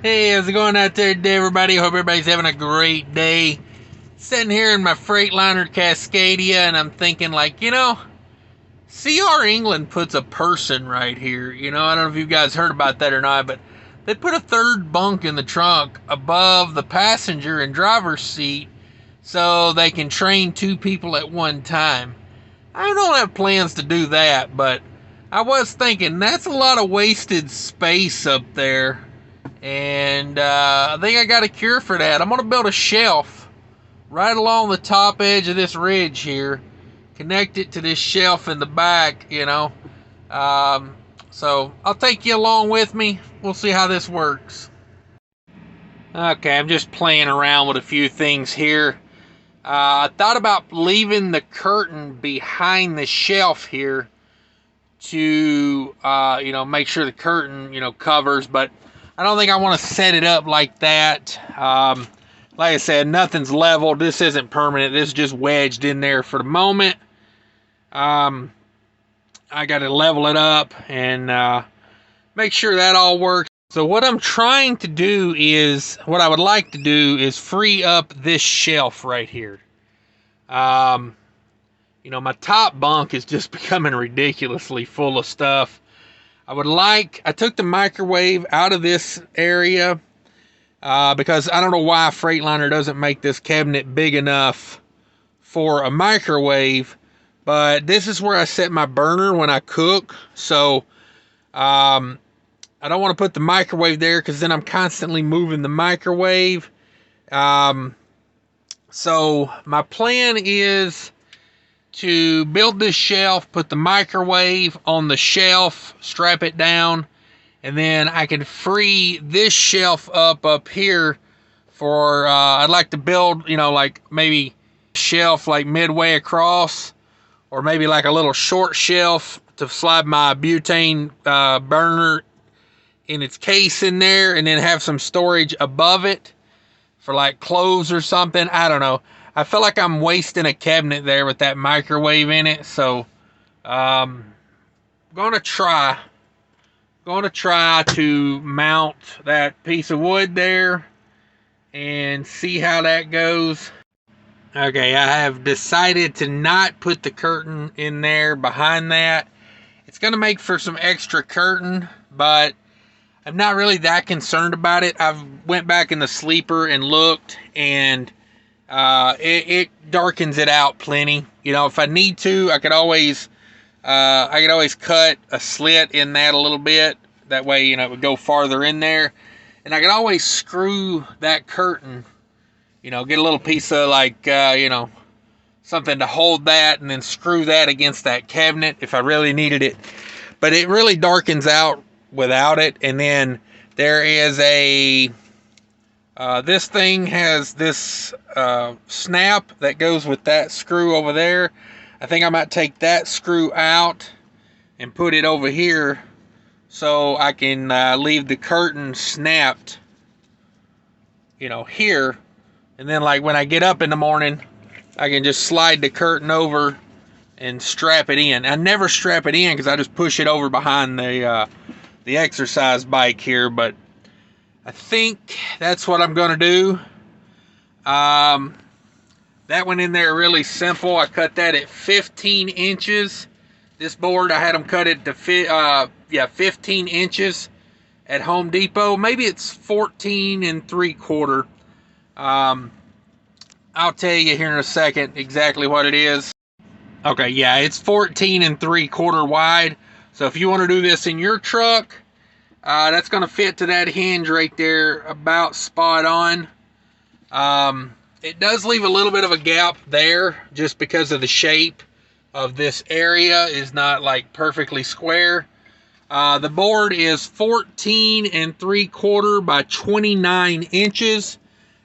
Hey, how's it going out there today, everybody? Hope everybody's having a great day. Sitting here in my Freightliner Cascadia, and I'm thinking, like, CR England puts a person right here. I don't know if you guys heard about that or not, but they put a third bunk in the trunk above the passenger and driver's seat so they can train two people at one time. I don't have plans to do that, but I was thinking that's a lot of wasted space up there. And I think I got a cure for that. I'm going to build a shelf right along the top edge of this ridge here. Connect it to this shelf in the back, So I'll take you along with me. We'll see how this works. Okay, I'm just playing around with a few things here. I thought about leaving the curtain behind the shelf here to, make sure the curtain, covers, but I don't think I want to set it up like that. Like I said, nothing's leveled. This isn't permanent. This is just wedged in there for the moment. I got to level it up and make sure that all works. So what I'm trying to do is, what I would like to do is free up this shelf right here. My top bunk is just becoming ridiculously full of stuff. I took the microwave out of this area because I don't know why Freightliner doesn't make this cabinet big enough for a microwave, but this is where I set my burner when I cook. So I don't want to put the microwave there because then I'm constantly moving the microwave. So my plan is to build this shelf, put the microwave on the shelf, strap it down, and then I can free this shelf up here for, I'd like to build, like maybe a shelf like midway across, or maybe like a little short shelf to slide my butane burner in its case in there, and then have some storage above it for like clothes or something. I don't know. I feel like I'm wasting a cabinet there with that microwave in it, so gonna try to mount that piece of wood there and see how that goes. Okay, I have decided to not put the curtain in there behind that. It's gonna make for some extra curtain, but I'm not really that concerned about it. I've went back in the sleeper and looked, and it darkens it out plenty. If I need to, I could always cut a slit in that a little bit. That way, it would go farther in there. And I could always screw that curtain, get a little piece of something to hold that, and then screw that against that cabinet if I really needed it. But it really darkens out without it. And then there is this thing has this snap that goes with that screw over there. I think I might take that screw out and put it over here so I can leave the curtain snapped, here. And then like when I get up in the morning, I can just slide the curtain over and strap it in. I never strap it in because I just push it over behind the exercise bike here, but I think that's what I'm going to do. That went in there really simple. I cut that at 15 inches. This board, I had them cut it to 15 inches at Home Depot. Maybe it's 14 3/4. I'll tell you here in a second exactly what it is. Okay, yeah, it's 14 3/4 wide. So if you want to do this in your truck, that's going to fit to that hinge right there about spot on. It does leave a little bit of a gap there just because of the shape of this area is not like perfectly square. The board is 14 3/4 by 29 inches.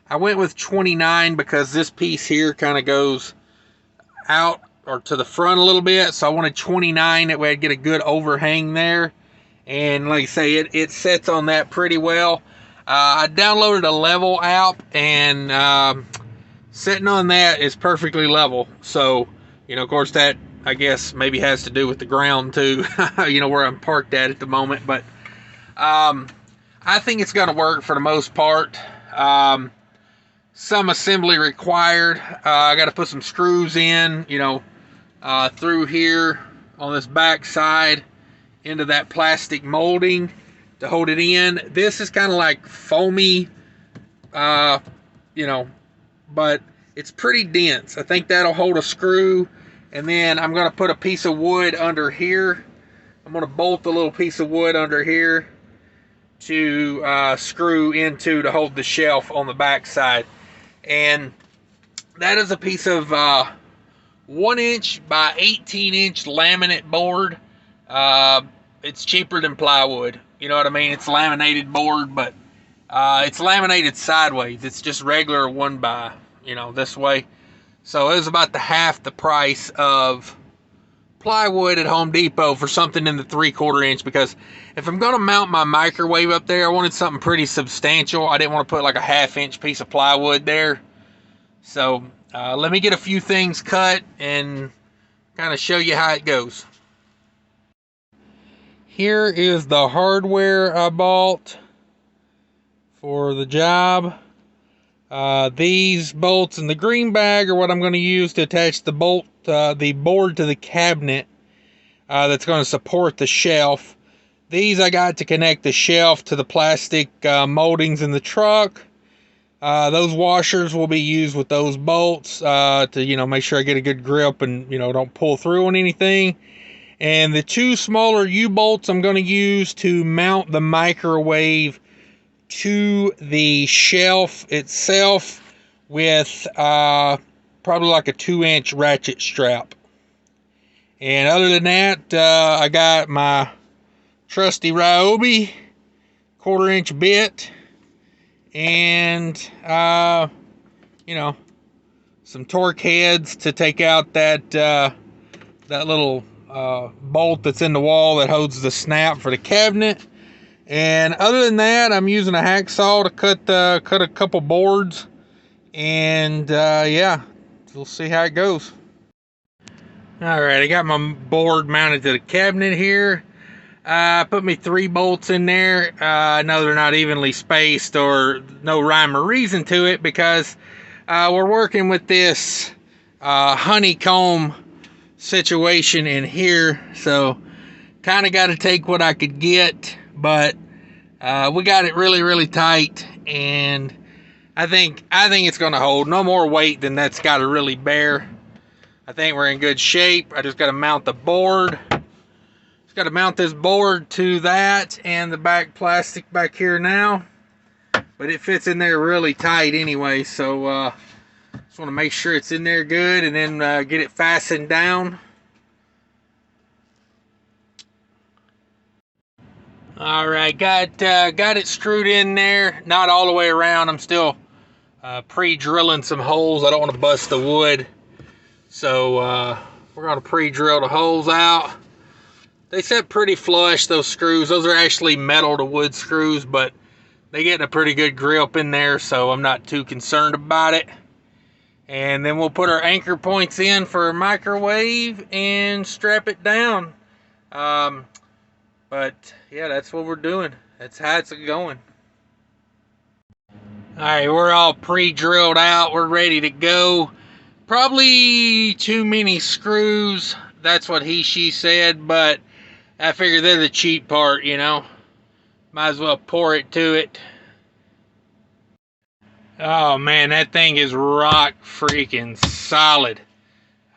I went with 29 because this piece here kind of goes out or to the front a little bit. So I wanted 29. That way I'd get a good overhang there. And like I say, it sets on that pretty well. I downloaded a level app, and sitting on that is perfectly level. So, of course, that I guess maybe has to do with the ground too, where I'm parked at the moment. But I I think it's going to work for the most part. Some assembly required. I got to put some screws in, through here on this back side into that plastic molding to hold it in. This is kind of like foamy, but it's pretty dense. I think that'll hold a screw. And then I'm going to put a piece of wood under here. I'm going to bolt a little piece of wood under here to screw into to hold the shelf on the back side. And that is a piece of 1-inch by 18-inch laminate board. It's cheaper than plywood. You know what I mean? It's laminated board, but it's laminated sideways. It's just regular 1 by, this way. So it was about half the price of plywood at Home Depot for something in the 3/4 inch, because if I'm going to mount my microwave up there, I wanted something pretty substantial. I didn't want to put like a 1/2 inch piece of plywood there. So let me get a few things cut and kind of show you how it goes. Here is the hardware I bought for the job. These bolts in the green bag are what I'm going to use to attach the board to the cabinet that's going to support the shelf. These I got to connect the shelf to the plastic moldings in the truck. Those washers will be used with those bolts to make sure I get a good grip and don't pull through on anything. And the 2 smaller U-bolts I'm going to use to mount the microwave to the shelf itself with probably like a 2-inch ratchet strap. And other than that, I got my trusty Ryobi 1/4 inch bit and some torque heads to take out that little bolt that's in the wall that holds the snap for the cabinet. And other than that, I'm using a hacksaw to cut a couple boards. And yeah, we'll see how it goes. Alright, I got my board mounted to the cabinet here. I put me 3 bolts in there. I know they're not evenly spaced or no rhyme or reason to it, because we're working with this honeycomb situation in here. So kind of got to take what I could get. But we got it really, really tight, and I think it's going to hold. No more weight than that's got to really bear. I think we're in good shape. I just got to mount the board. Just got to mount this board to that and the back plastic back here now. But it fits in there really tight anyway, so just want to make sure it's in there good, and then get it fastened down. Alright, got it screwed in there. Not all the way around. I'm still pre-drilling some holes. I don't want to bust the wood. So we're going to pre-drill the holes out. They set pretty flush, those screws. Those are actually metal to wood screws, but they get a pretty good grip in there, so I'm not too concerned about it. And then we'll put our anchor points in for a microwave and strap it down. But yeah, that's what we're doing. That's how it's going. Alright, we're all pre-drilled out. We're ready to go. Probably too many screws. That's what she said, but I figure they're the cheap part, Might as well pour it to it. Oh man, that thing is rock freaking solid.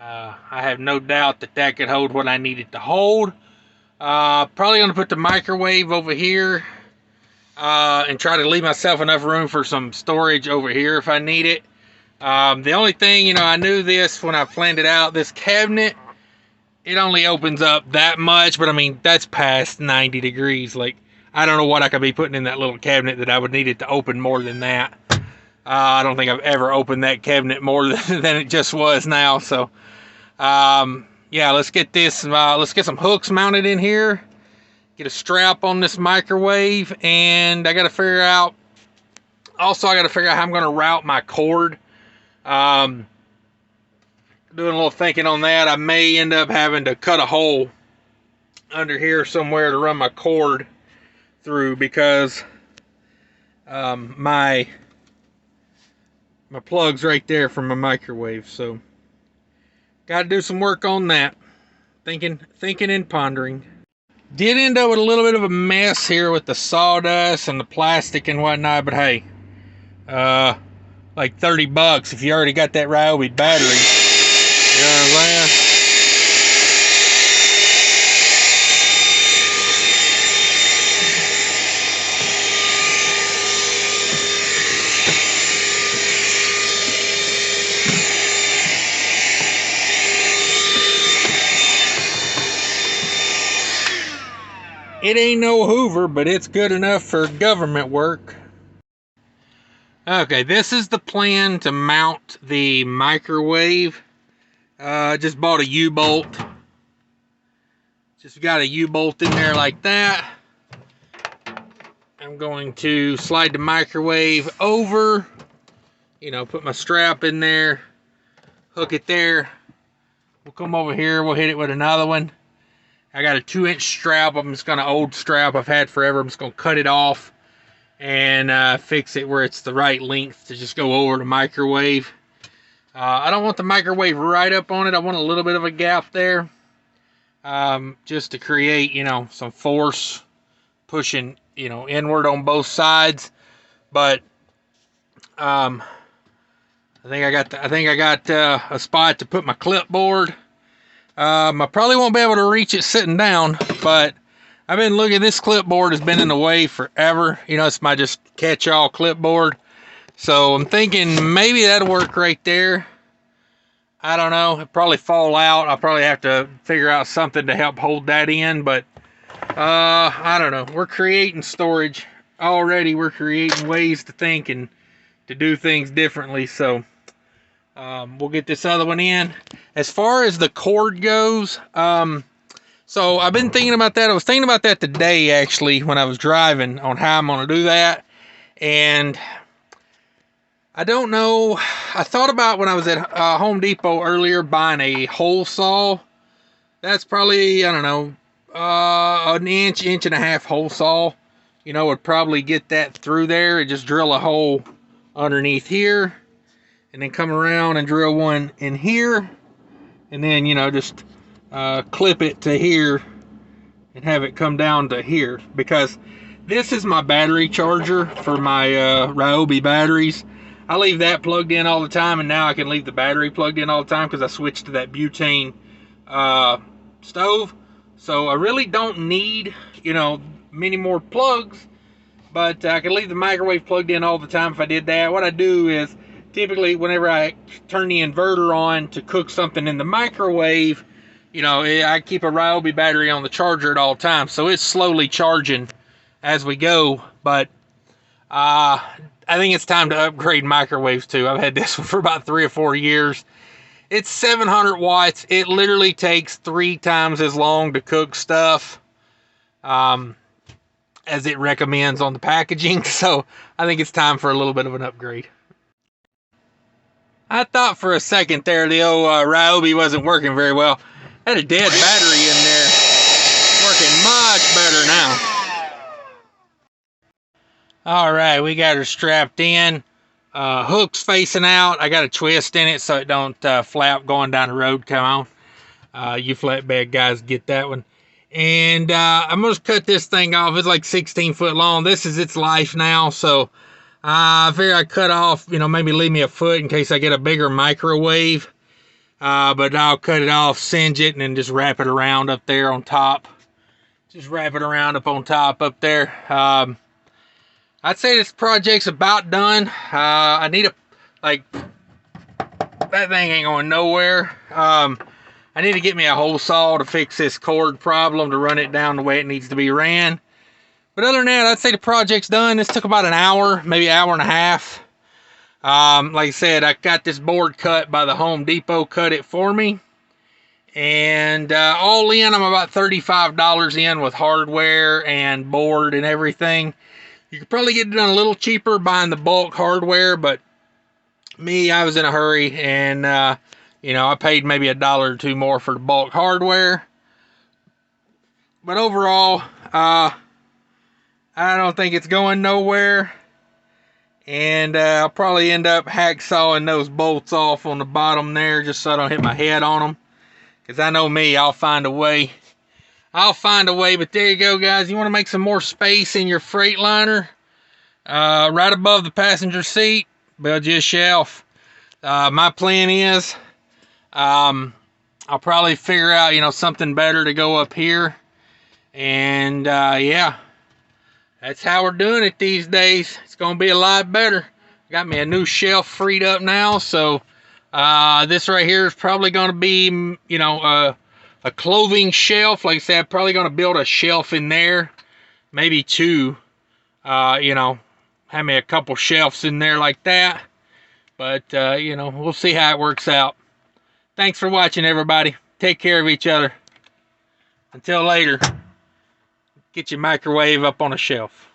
I have no doubt that could hold what I need it to hold. Probably going to put the microwave over here and try to leave myself enough room for some storage over here if I need it. The only thing, I knew this when I planned it out, this cabinet, it only opens up that much, but I mean, that's past 90 degrees. Like, I don't know what I could be putting in that little cabinet that I would need it to open more than that. I don't think I've ever opened that cabinet more than it just was now. So, yeah, let's get this, let's get some hooks mounted in here, get a strap on this microwave, and I got to figure out how I'm going to route my cord. Doing a little thinking on that. I may end up having to cut a hole under here somewhere to run my cord through, because my plugs right there for my microwave. So got to do some work on that. Thinking and pondering. Did end up with a little bit of a mess here with the sawdust and the plastic and whatnot, but hey, like $30 if you already got that Ryobi battery. You know what I'm saying? It ain't no Hoover, but it's good enough for government work. Okay, this is the plan to mount the microwave. Just bought a U-bolt. Just got a U-bolt in there like that. I'm going to slide the microwave over. You know, put my strap in there. Hook it there. We'll come over here. We'll hit it with another one. I got a 2-inch strap. I'm just going to old strap I've had forever. I'm just going to cut it off and fix it where it's the right length to just go over the microwave. I don't want the microwave right up on it. I want a little bit of a gap there, just to create, you know, some force pushing, you know, inward on both sides. But I think I got a spot to put my clipboard. I probably won't be able to reach it sitting down, but I've been looking. This clipboard has been in the way forever. You know, it's my just catch-all clipboard. So I'm thinking maybe that'll work right there. I don't know. It'll probably fall out. I'll probably have to figure out something to help hold that in. But I don't know. We're creating storage already. We're creating ways to think and to do things differently. So we'll get this other one in. As far as the cord goes, so I've been thinking about that. I was thinking about that today, actually, when I was driving, on how I'm going to do that. And I don't know. I thought about when I was at Home Depot earlier buying a hole saw. That's probably, I don't know, an inch and a half hole saw. You know, would probably get that through there and just drill a hole underneath here. And then come around and drill one in here. And then, you know, just clip it to here and have it come down to here. Because this is my battery charger for my Ryobi batteries. I leave that plugged in all the time, and now I can leave the battery plugged in all the time because I switched to that butane stove. So I really don't need, you know, many more plugs. But I can leave the microwave plugged in all the time if I did that. What I do is, typically, whenever I turn the inverter on to cook something in the microwave, you know, I keep a Ryobi battery on the charger at all times. So it's slowly charging as we go. But I think it's time to upgrade microwaves too. I've had this one for about 3 or 4 years. It's 700 watts. It literally takes 3 times as long to cook stuff as it recommends on the packaging. So I think it's time for a little bit of an upgrade. I thought for a second there the old Ryobi wasn't working very well. I had a dead battery in there. Working much better now. Alright, we got her strapped in. Hook's facing out. I got a twist in it so it don't flap going down the road. Come on. You flatbed guys get that one. And I'm going to cut this thing off. It's like 16 foot long. This is its life now. So I figure I cut off, you know, maybe leave me a foot in case I get a bigger microwave. But I'll cut it off, singe it, and then just wrap it around up there on top. Just wrap it around up on top up there. I'd say this project's about done. I need that thing ain't going nowhere. I need to get me a hole saw to fix this cord problem, to run it down the way it needs to be ran. But other than that, I'd say the project's done. This took about an hour, maybe an hour and a half. Like I said, I got this board cut by the Home Depot, cut it for me. And all in, I'm about $35 in with hardware and board and everything. You could probably get it done a little cheaper buying the bulk hardware, but me, I was in a hurry, and you know, I paid maybe $1 or $2 more for the bulk hardware. But overall, I don't think it's going nowhere. And I'll probably end up hacksawing those bolts off on the bottom there just so I don't hit my head on them. Because I know me, I'll find a way. I'll find a way. But there you go, guys. You want to make some more space in your Freightliner? Right above the passenger seat, build you a shelf. My plan is I'll probably figure out, you know, something better to go up here. And yeah, that's how we're doing it these days. It's going to be a lot better. Got me a new shelf freed up now, so this right here is probably going to be, you know, a clothing shelf. Like I said, I'm probably going to build a shelf in there, maybe two. You know, have me a couple shelves in there like that. But you know, we'll see how it works out. Thanks for watching, everybody. Take care of each other. Until later, get your microwave up on a shelf.